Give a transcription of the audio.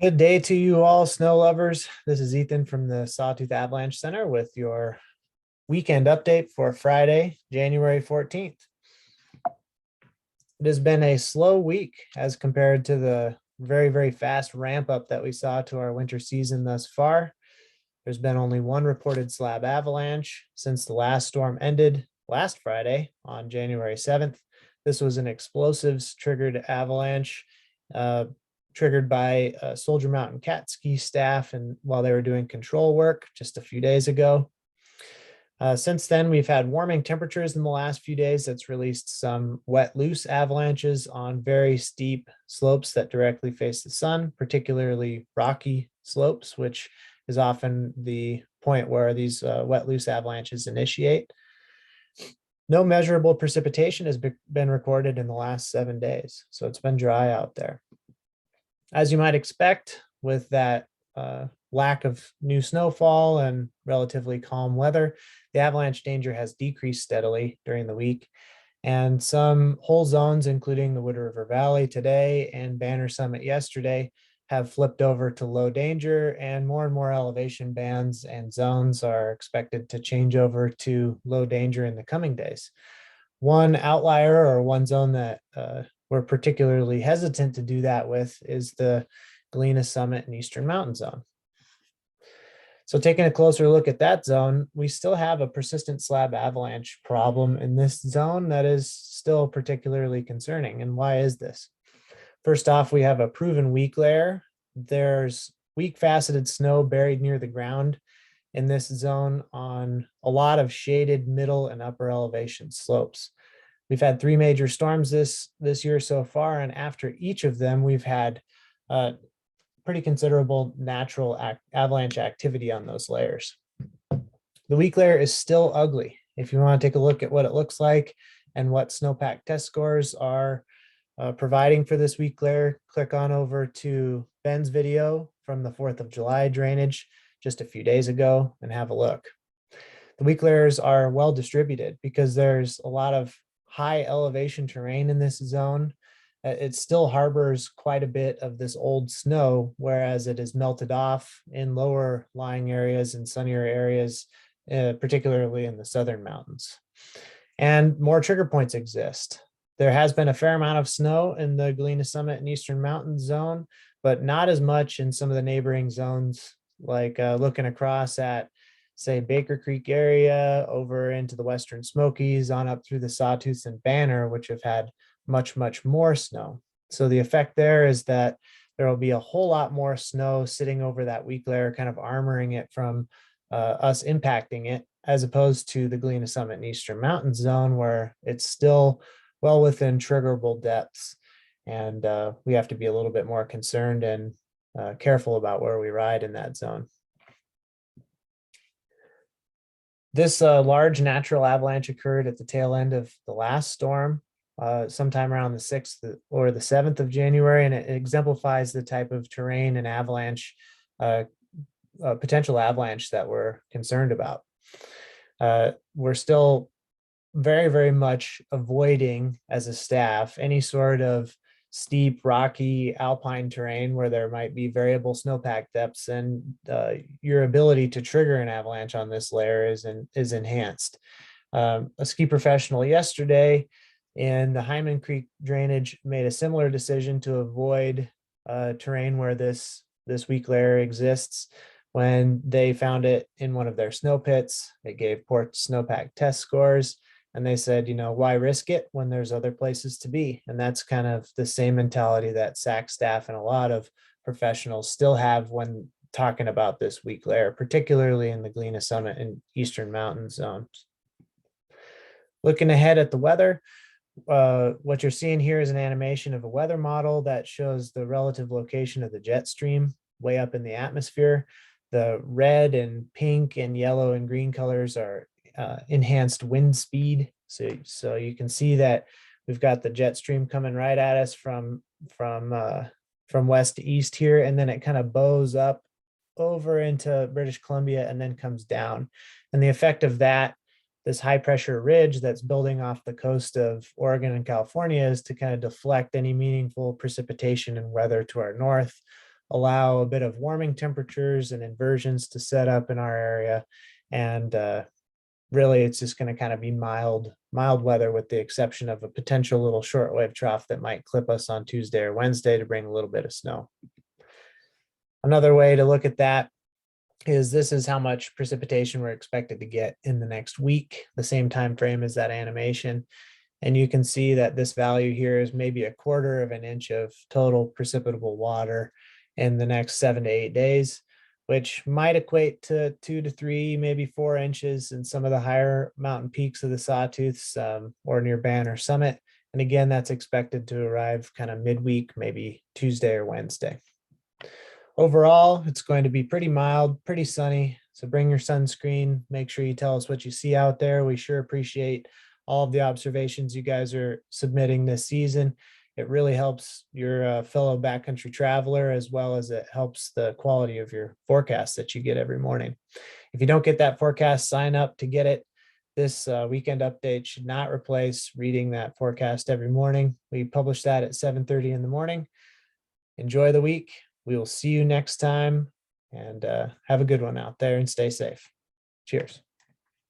Good day to you all, snow lovers. This is Ethan from the Sawtooth Avalanche Center with your weekend update for Friday, January 14th. It has been a slow week as compared to the very fast ramp up that we saw to our winter season thus far. There's been only one reported slab avalanche since the last storm ended last Friday on January 7th. This was an explosives triggered avalanche triggered by Soldier Mountain Cat Ski staff and while they were doing control work just a few days ago. Since then, we've had warming temperatures in the last few days that's released some wet, loose avalanches on very steep slopes that directly face the sun, particularly rocky slopes, which is often the point where these wet, loose avalanches initiate. No measurable precipitation has been recorded in the last 7 days, so it's been dry out there. As you might expect, with that lack of new snowfall and relatively calm weather, the avalanche danger has decreased steadily during the week. And some whole zones, including the Wood River Valley today and Banner Summit yesterday, have flipped over to low danger, and more elevation bands and zones are expected to change over to low danger in the coming days. One outlier or one zone that we're particularly hesitant to do that with is the Galena Summit and Eastern Mountain Zone. So taking a closer look at that zone, we still have a persistent slab avalanche problem in this zone that is still particularly concerning. And why is this? First off, we have a proven weak layer. There's weak faceted snow buried near the ground in this zone on a lot of shaded middle and upper elevation slopes. We've had 3 major storms this year so far, and after each of them, we've had pretty considerable natural avalanche activity on those layers. The weak layer is still ugly. If you want to take a look at what it looks like and what snowpack test scores are providing for this weak layer, click on over to Ben's video from the 4th of July drainage just a few days ago and have a look. The weak layers are well distributed because there's a lot of high elevation terrain in this zone. It still harbors quite a bit of this old snow, whereas it is melted off in lower lying areas and sunnier areas, particularly in the southern mountains. And more trigger points exist. There has been a fair amount of snow in the Galena Summit and Eastern Mountain Zone, but not as much in some of the neighboring zones, like looking across at, say, Baker Creek area over into the Western Smokies on up through the Sawtooth and Banner, which have had much more snow. So the effect there is that there will be a whole lot more snow sitting over that weak layer, kind of armoring it from us impacting it, as opposed to the Galena Summit and Eastern Mountain Zone, where it's still well within triggerable depths. And we have to be a little bit more concerned and careful about where we ride in that zone. This large natural avalanche occurred at the tail end of the last storm, sometime around the 6th or the 7th of January, and it exemplifies the type of terrain and avalanche, potential avalanche that we're concerned about. We're still very much avoiding, as a staff, any sort of steep, rocky, alpine terrain where there might be variable snowpack depths, and your ability to trigger an avalanche on this layer is enhanced. A ski professional yesterday in the Hyman Creek drainage made a similar decision to avoid terrain where this weak layer exists. When they found it in one of their snow pits, it gave poor snowpack test scores. And they said, why risk it when there's other places to be? And that's kind of the same mentality that SAC staff and a lot of professionals still have when talking about this weak layer, particularly in the Galena Summit and Eastern Mountain zones. Looking ahead at the weather, what you're seeing here is an animation of a weather model that shows the relative location of the jet stream way up in the atmosphere. The red and pink and yellow and green colors are enhanced wind speed. So you can see that we've got the jet stream coming right at us from west to east here, and then it kind of bows up over into British Columbia and then comes down. And the effect of that, this high pressure ridge that's building off the coast of Oregon and California, is to kind of deflect any meaningful precipitation and weather to our north allow a bit of warming temperatures and inversions to set up in our area. And really, it's just going to kind of be mild weather, with the exception of a potential little shortwave trough that might clip us on Tuesday or Wednesday to bring a little bit of snow. Another way to look at that is this is how much precipitation we're expected to get in the next week, the same time frame as that animation. And you can see that this value here is maybe 1/4 of an inch of total precipitable water in the next 7 to 8 days, which might equate to 2 to 3, maybe 4 inches in some of the higher mountain peaks of the Sawtooths, or near Banner Summit. And again, that's expected to arrive kind of midweek, maybe Tuesday or Wednesday. Overall, it's going to be pretty mild, pretty sunny. So bring your sunscreen. Make sure you tell us what you see out there. We sure appreciate all of the observations you guys are submitting this season. It really helps your fellow backcountry traveler, as well as it helps the quality of your forecast that you get every morning. If you don't get that forecast, sign up to get it. This weekend update should not replace reading that forecast every morning. We publish that at 7:30 in the morning. Enjoy the week. We will see you next time, and have a good one out there and stay safe. Cheers.